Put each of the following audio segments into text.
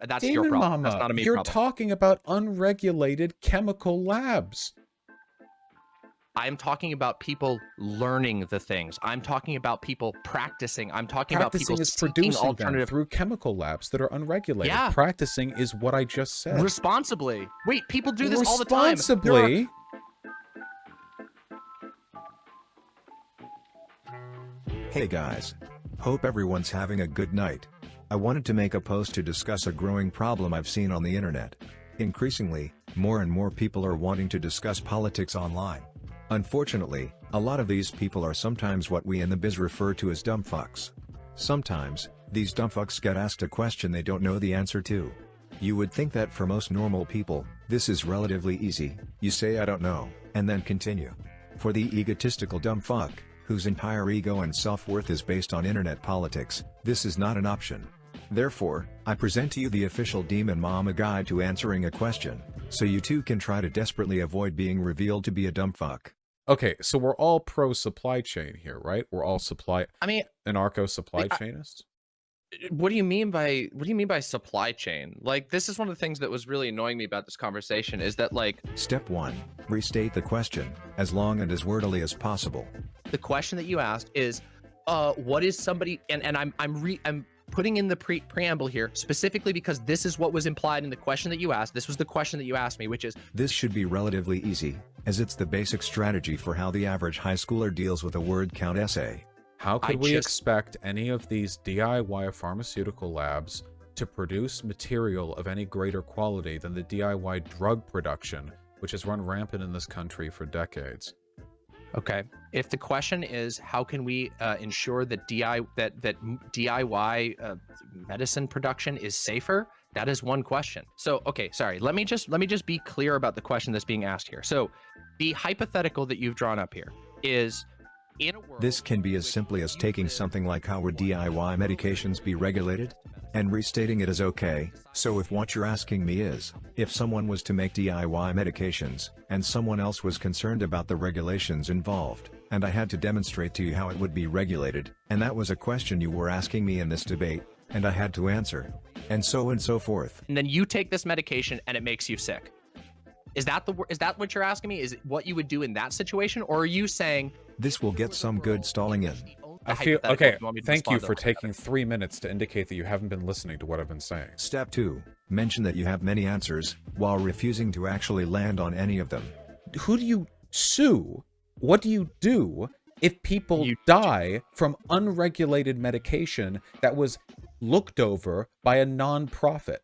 That's Demon your problem. Mama, That's not a me you're problem. talking about unregulated chemical labs. I'm talking about people learning the things. I'm talking about people practicing. I'm talking Practicing about people is seeking producing alternative them through chemical labs that are unregulated. Yeah. Practicing is what I just said. Responsibly. Wait, people do this all the time. Responsibly? Hey guys. Hope everyone's having a good night. I wanted to make a post to discuss a growing problem I've seen on the internet. Increasingly, more and more people are wanting to discuss politics online. Unfortunately, a lot of these people are sometimes what we in the biz refer to as dumb fucks. Sometimes, these dumb fucks get asked a question they don't know the answer to. You would think that for most normal people, this is relatively easy. You say I don't know, and then continue. For the egotistical dumb fuck, whose entire ego and self-worth is based on internet politics, this is not an option. Therefore, I present to you the official Demon Mama guide to answering a question, so you too can try to desperately avoid being revealed to be a dumb fuck. Okay, so we're all pro supply chain here, right? We're all anarcho supply chainists? What do you mean by supply chain? Like, this is one of the things that was really annoying me about this conversation is that, like, Step 1. Restate the question, as long and as wordily as possible. the question that you asked is, what is somebody, and I'm putting in the preamble here specifically because this is what was implied in the question that you asked. This was the question that you asked me, which is, This should be relatively easy, as it's the basic strategy for how the average high schooler deals with a word count essay. How could we expect any of these DIY pharmaceutical labs to produce material of any greater quality than the DIY drug production, which has run rampant in this country for decades? okay, if the question is how can we ensure that DIY medicine production is safer, that is one question. So, okay, sorry, let me just be clear about the question that's being asked here. So, the hypothetical that you've drawn up here is, in a world, this can be as simply as taking something like how would DIY medications be regulated? And restating it as okay, so if what you're asking me is, if someone was to make DIY medications, and someone else was concerned about the regulations involved, and I had to demonstrate to you how it would be regulated, and that was a question you were asking me in this debate, and I had to answer, and so forth. and then you take this medication and it makes you sick. Is that what you're asking me? Is it what you would do in that situation? Or are you saying This will get some good stalling in. I feel okay. Thank you for taking 3 minutes to indicate that you haven't been listening to what I've been saying. Step 2. Mention that you have many answers, while refusing to actually land on any of them. Who do you sue? What do you do if people die from unregulated medication that was looked over by a non-profit?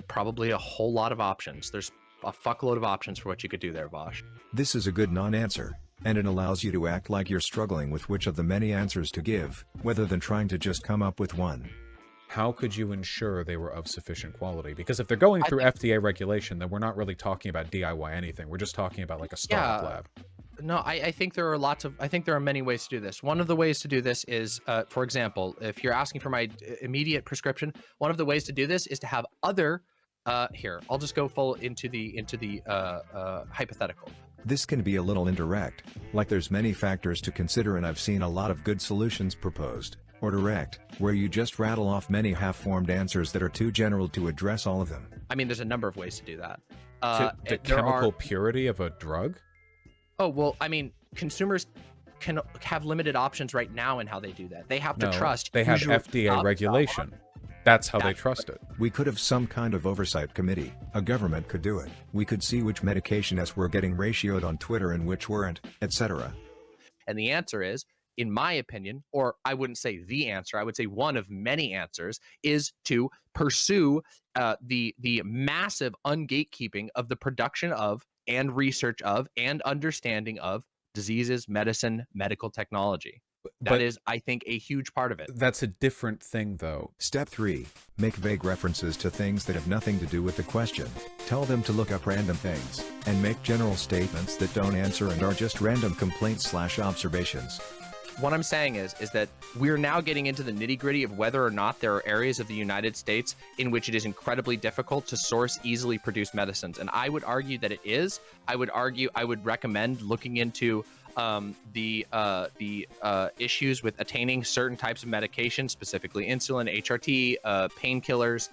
Probably a whole lot of options. There's a fuckload of options for what you could do there, Vosh. This is a good non-answer, and it allows you to act like you're struggling with which of the many answers to give, rather than trying to just come up with one. How could you ensure they were of sufficient quality? Because if they're going through FDA regulation, then we're not really talking about DIY anything. We're just talking about like a startup lab. No, I think there are many ways to do this. One of the ways to do this is, for example, if you're asking for my immediate prescription, one of the ways to do this is to have other, here, I'll just go full into the hypothetical. This can be a little indirect, like there's many factors to consider, and I've seen a lot of good solutions proposed, or direct, where you just rattle off many half-formed answers that are too general to address all of them. I mean, there's a number of ways to do that. The chemical purity of a drug? Oh, well, I mean, consumers can have limited options right now in how they do that. They have to trust. They have FDA regulation. That's how they trust it. We could have some kind of oversight committee. A government could do it. We could see which medications were getting ratioed on Twitter and which weren't, etc. And the answer is, in my opinion, or I wouldn't say the answer, I would say one of many answers, is to pursue the massive ungatekeeping of the production of and research of and understanding of diseases, medicine, medical technology. That is, I think, a huge part of it. That's a different thing, though. Step 3. Make vague references to things that have nothing to do with the question. Tell them to look up random things, and make general statements that don't answer and are just random complaints/observations. What I'm saying is that we're now getting into the nitty-gritty of whether or not there are areas of the United States in which it is incredibly difficult to source easily produced medicines. And I would argue that it is. I would recommend looking into the issues with attaining certain types of medication, specifically insulin, HRT, painkillers,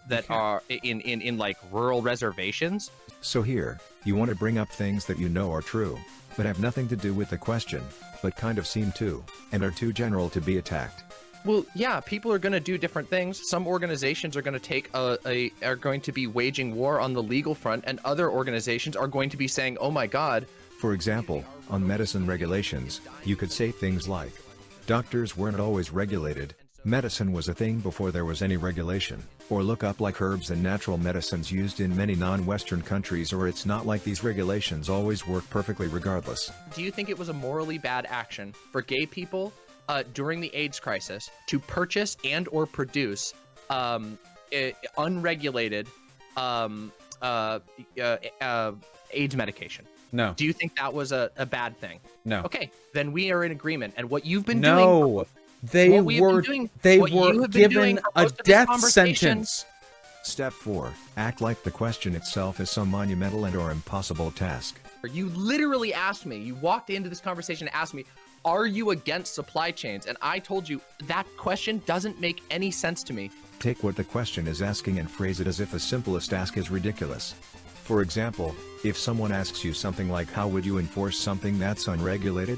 that are in like rural reservations. So here, you want to bring up things that you know are true, but have nothing to do with the question, but kind of seem to, and are too general to be attacked. Well, yeah, people are going to do different things. Some organizations are going to take are going to be waging war on the legal front, and other organizations are going to be saying, "Oh my God." For example, on medicine regulations, you could say things like, doctors weren't always regulated, medicine was a thing before there was any regulation, or look up like herbs and natural medicines used in many non-Western countries, or it's not like these regulations always work perfectly regardless. Do you think it was a morally bad action for gay people during the AIDS crisis to purchase and or produce unregulated AIDS medication? No. Do you think that was a bad thing? No. Okay, then we are in agreement. And what you've been No. They were given a death sentence. Step 4. Act like the question itself is some monumental and or impossible task. You literally asked me, you walked into this conversation and asked me, are you against supply chains? And I told you that question doesn't make any sense to me. Take what the question is asking and phrase it as if the simplest ask is ridiculous. For example, if someone asks you something like how would you enforce something that's unregulated?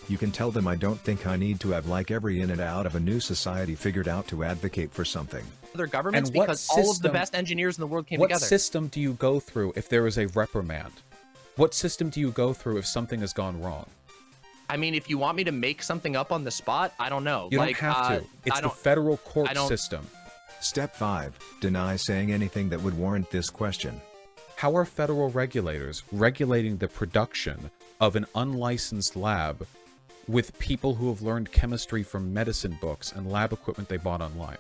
You can tell them I don't think I need to have like every in and out of a new society figured out to advocate for something. Other governments, because all of the best engineers in the world came together. What system do you go through if there is a reprimand? What system do you go through if something has gone wrong? I mean, if you want me to make something up on the spot, I don't know. You don't have to. It's the federal court system. Step 5. Deny saying anything that would warrant this question. How are federal regulators regulating the production of an unlicensed lab with people who have learned chemistry from medicine books and lab equipment they bought online?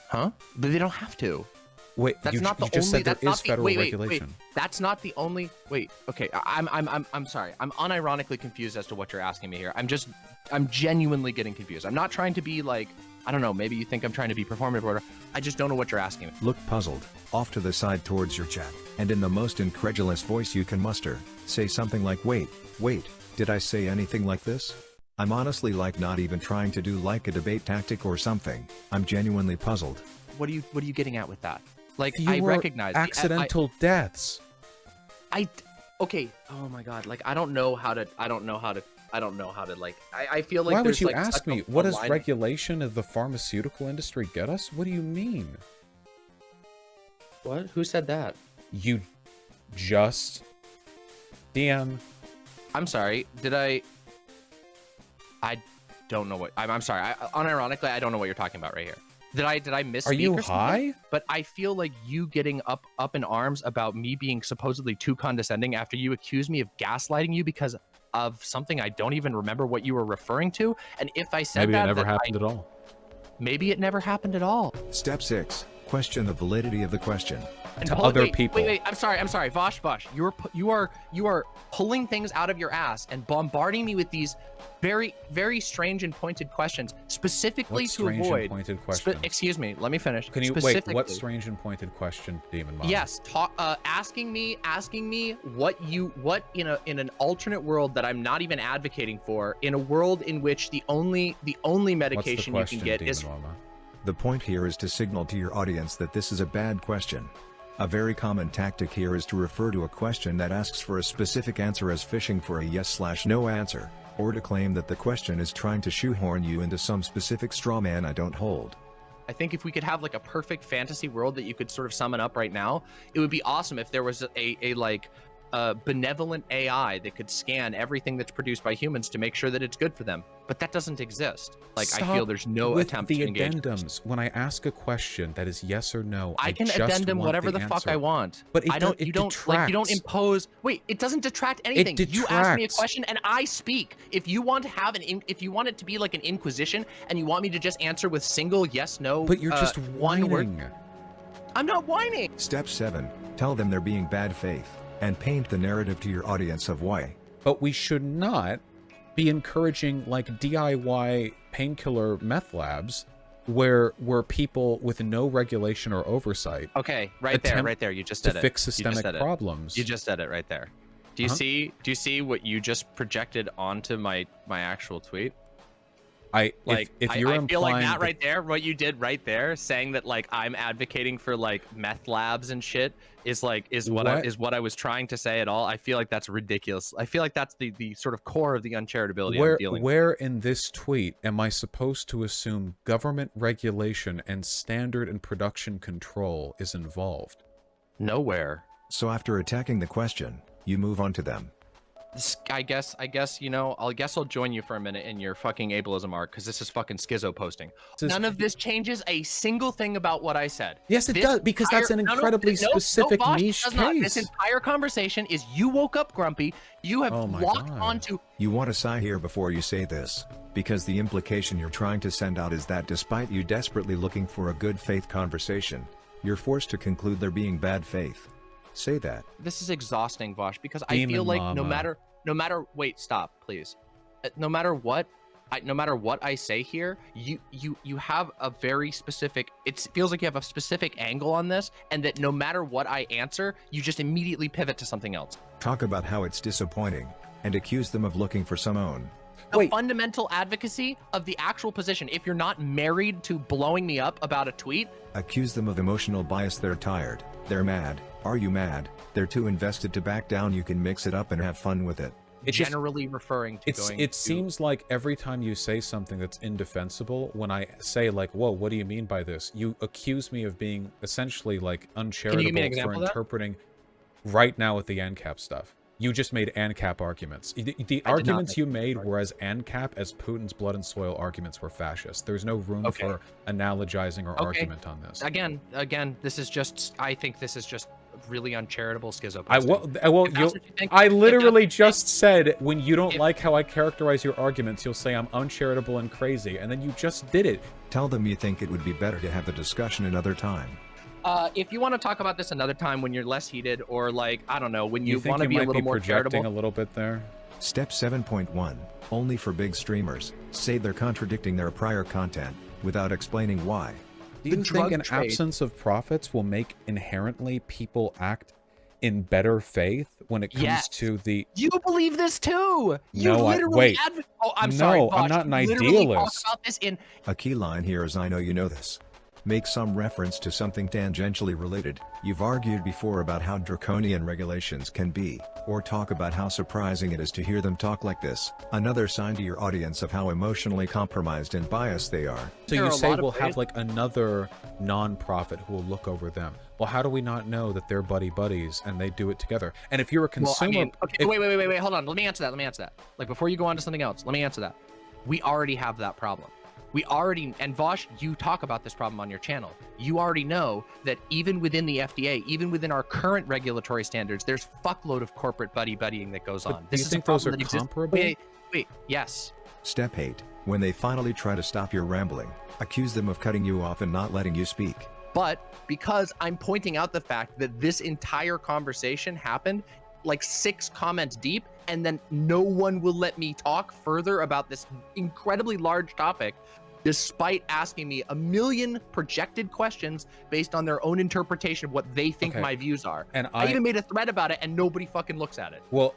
Huh? But they don't have to. Wait, you just said there is federal regulation. Wait. That's not the only. Wait. Okay. I'm sorry. I'm unironically confused as to what you're asking me here. I'm genuinely getting confused. I'm not trying to be like, I don't know. Maybe you think I'm trying to be performative order. I just don't know what you're asking me. Look puzzled, off to the side towards your chat, and in the most incredulous voice you can muster, say something like, wait, did I say anything like this? I'm honestly like not even trying to do like a debate tactic or something. I'm genuinely puzzled. What are you getting at with that? Like, Fewer I recognize accidental deaths. Okay. Oh my God. Like, I don't know how to like, I feel like Why would you like ask me, what does regulation of the pharmaceutical industry get us? What do you mean? What? Who said that? You just... DM. I'm sorry. Did I don't know what... I'm sorry. Unironically, I don't know what you're talking about right here. Did I misspeak? Are you or something? high? But I feel like you getting up in arms about me being supposedly too condescending after you accuse me of gaslighting you because of something I don't even remember what you were referring to. And if I said maybe it never happened at all. Maybe it never happened at all. Step 6. Question the validity of the question. To other people. Wait. I'm sorry. Vosh. You are pulling things out of your ass and bombarding me with these very, very strange and pointed questions, specifically what to avoid. Strange and pointed questions? Excuse me. Let me finish. Can you wait? What strange and pointed question, Demon Mom? Yes. Asking me what in an alternate world that I'm not even advocating for, in a world in which the only medication you can get is. Mama? The point here is to signal to your audience that this is a bad question. A very common tactic here is to refer to a question that asks for a specific answer as fishing for a yes/no answer, or to claim that the question is trying to shoehorn you into some specific straw man I don't hold. I think if we could have like a perfect fantasy world that you could sort of summon up right now, it would be awesome if there was a benevolent AI that could scan everything that's produced by humans to make sure that it's good for them. But that doesn't exist. Like, I feel there's no attempt to engage. The addendums. When I ask a question that is yes or no, I can addendum whatever the fuck I want. But you don't impose. Wait, it doesn't detract anything. You ask me a question and I speak. If you want to have if you want it to be like an inquisition and you want me to just answer with single yes, no, but you're just one word. I'm not whining. Step 7. Tell them they're being bad faith, and paint the narrative to your audience of why. But we should not be encouraging like DIY painkiller meth labs where people with no regulation or oversight right there you just said it to fix systemic problems. You just said it right there. Do you see what you just projected onto my actual tweet? If you're I feel like implying that right there, what you did right there, saying that like I'm advocating for like meth labs and shit is what I was trying to say at all. I feel like that's ridiculous. I feel like that's the sort of core of the uncharitability I'm dealing with. Where in this tweet am I supposed to assume government regulation and standard and production control is involved? Nowhere. So after attacking the question, you move on to them. I guess you know, I'll join you for a minute in your fucking ableism arc, because this is fucking schizo posting. None of this changes a single thing about what I said. Yes, it does, because that's an incredibly specific niche case. This entire conversation is you woke up grumpy. You have locked onto. You want to sigh here before you say this, because the implication you're trying to send out is that despite you desperately looking for a good faith conversation, you're forced to conclude there being bad faith. Say that. This is exhausting, Vosh, because I feel like no matter wait, stop, please. No matter what I say here, you have a very specific, it feels like you have a specific angle on this, and that no matter what I answer, you just immediately pivot to something else. Talk about how it's disappointing, and accuse them of looking for some own. The fundamental advocacy of the actual position. If you're not married to blowing me up about a tweet, accuse them of emotional bias. They're tired, they're mad. Are you mad? They're too invested to back down. You can mix it up and have fun with it. It's generally referring to it seems like every time you say something that's indefensible, when I say like, whoa, what do you mean by this? You accuse me of being essentially like uncharitable for interpreting right now with the ANCAP stuff. You just made ANCAP arguments. The arguments you made were as ANCAP as Putin's blood and soil arguments were fascist. There's no room for analogizing or argument on this. Again, this is just, I think this is just really uncharitable schizo. I literally just said, when you don't like how I characterize your arguments, you'll say I'm uncharitable and crazy, and then you just did it. Tell them you think it would be better to have the discussion another time. If you want to talk about this another time when you're less heated, or like, I don't know, when you want to be a little more charitable. A little bit there. Step 7.1, only for big streamers, say they're contradicting their prior content, without explaining why. Do you think an absence of profits will make inherently people act in better faith when it comes to the... You believe this too! Wait. Oh, I'm sorry, Vosh, I'm not an idealist. Talk about this in... A key line here is, I know you know this. Make some reference to something tangentially related. You've argued before about how draconian regulations can be, or talk about how surprising it is to hear them talk like this. Another sign to your audience of how emotionally compromised and biased they are. So you say we'll have like another non-profit who will look over them. Well, how do we not know that they're buddies and they do it together? And if you're a consumer... wait, hold on. Let me answer that. Like, before you go on to something else, let me answer that. We already have that problem. And Vosh, you talk about this problem on your channel. You already know that even within the FDA, even within our current regulatory standards, there's fuckload of corporate buddying that goes on. Do you think those are comparable? Wait, yes. Step 8, when they finally try to stop your rambling, accuse them of cutting you off and not letting you speak. But because I'm pointing out the fact that this entire conversation happened like 6 comments deep, and then no one will let me talk further about this incredibly large topic, despite asking me a million projected questions based on their own interpretation of what they think my views are. And I even made a thread about it, and nobody fucking looks at it. Well,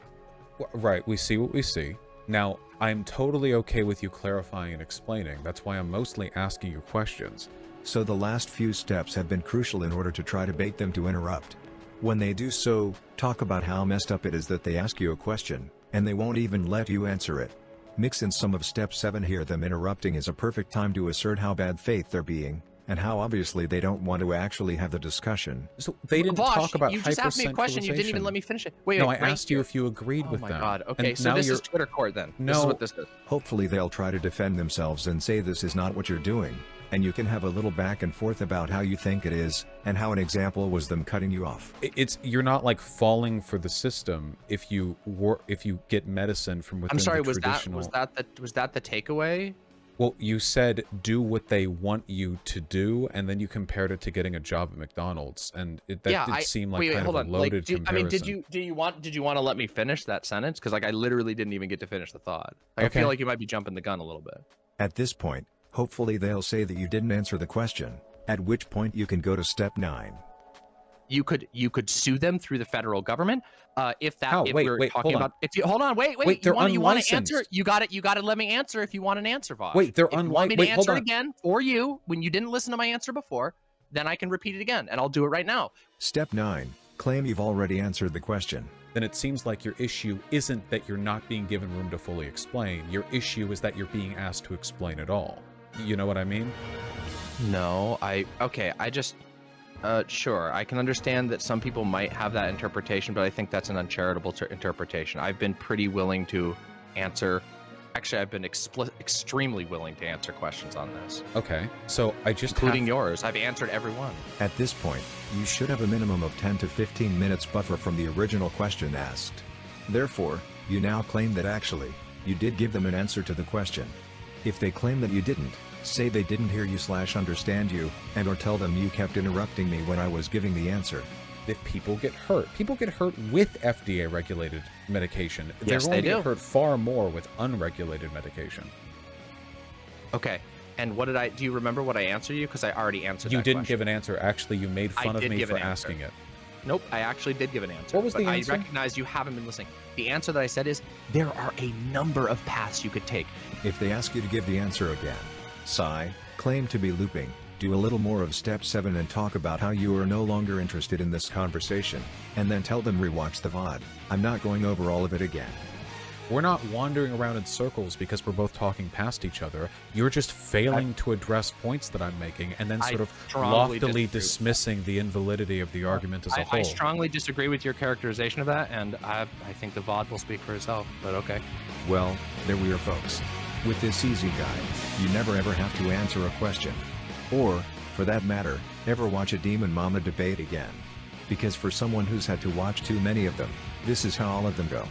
right, we see what we see. Now, I'm totally okay with you clarifying and explaining. That's why I'm mostly asking you questions. So the last few steps have been crucial in order to try to bait them to interrupt. When they do so, talk about how messed up it is that they ask you a question, and they won't even let you answer it. Mix in some of step 7 here. Them interrupting is a perfect time to assert how bad faith they're being, and how obviously they don't want to actually have the discussion. So they didn't talk about hypercentralization. You just asked me a question, you didn't even let me finish it. Wait, I asked you if you agreed with them. Oh my god, okay, so this is Twitter court then. No. This is what this is. Hopefully they'll try to defend themselves and say this is not what you're doing, and you can have a little back and forth about how you think it is, and how an example was them cutting you off. You're not like falling for the system if you get medicine from within. I'm sorry, was that the takeaway? Well, you said do what they want you to do, and then you compared it to getting a job at McDonald's, and that did seem like kind of a loaded comparison. I mean, did you want to let me finish that sentence? Because like I literally didn't even get to finish the thought. Like, I feel like you might be jumping the gun a little bit. At this point, hopefully they'll say that you didn't answer the question, at which point you can go to step 9. You could sue them through the federal government. If Wait, we're talking hold on. about, if you hold on, wait, They're you want to answer? unlicensed. You got to let me answer if you want an answer, Vosh. Wait, they're if you want me to Wait, hold answer on. it again for you when you didn't listen to my answer before, then I can repeat it again, and I'll do it right now. Step 9. Claim you've already answered the question. Then it seems like your issue isn't that you're not being given room to fully explain. Your issue is that you're being asked to explain it all. You know what I mean? No, sure, I can understand that some people might have that interpretation, but I think that's an uncharitable interpretation. I've been pretty willing to answer. Actually, I've been extremely willing to answer questions on this. Okay, so I just including yours. I've answered every one. At this point, you should have a minimum of 10 to 15 minutes buffer from the original question asked. Therefore, you now claim that actually, you did give them an answer to the question. If they claim that you didn't, say they didn't hear you / understand you, and or tell them you kept interrupting me when I was giving the answer. If people get hurt with FDA-regulated medication. Yes, They're going they to do. get hurt far more with unregulated medication. Okay, and what did do you remember what I answered you? Because I already answered You that didn't question. give an answer. Actually, you made fun of did me give for an answer. asking it. Nope, I actually did give an answer. What was the answer? I recognize you haven't been listening. The answer that I said is, there are a number of paths you could take. If they ask you to give the answer again, sigh, claim to be looping, do a little more of step 7 and talk about how you are no longer interested in this conversation, and then tell them rewatch the VOD. I'm not going over all of it again. We're not wandering around in circles because we're both talking past each other. You're just failing to address points that I'm making and then sort of strongly loftily disagree. dismissing the invalidity of the argument as a whole. I strongly disagree with your characterization of that, and I think the VOD will speak for itself, but okay. Well, there we are, folks. With this easy guide, you never ever have to answer a question. Or, for that matter, ever watch a Demon Mama debate again. Because for someone who's had to watch too many of them, this is how all of them go.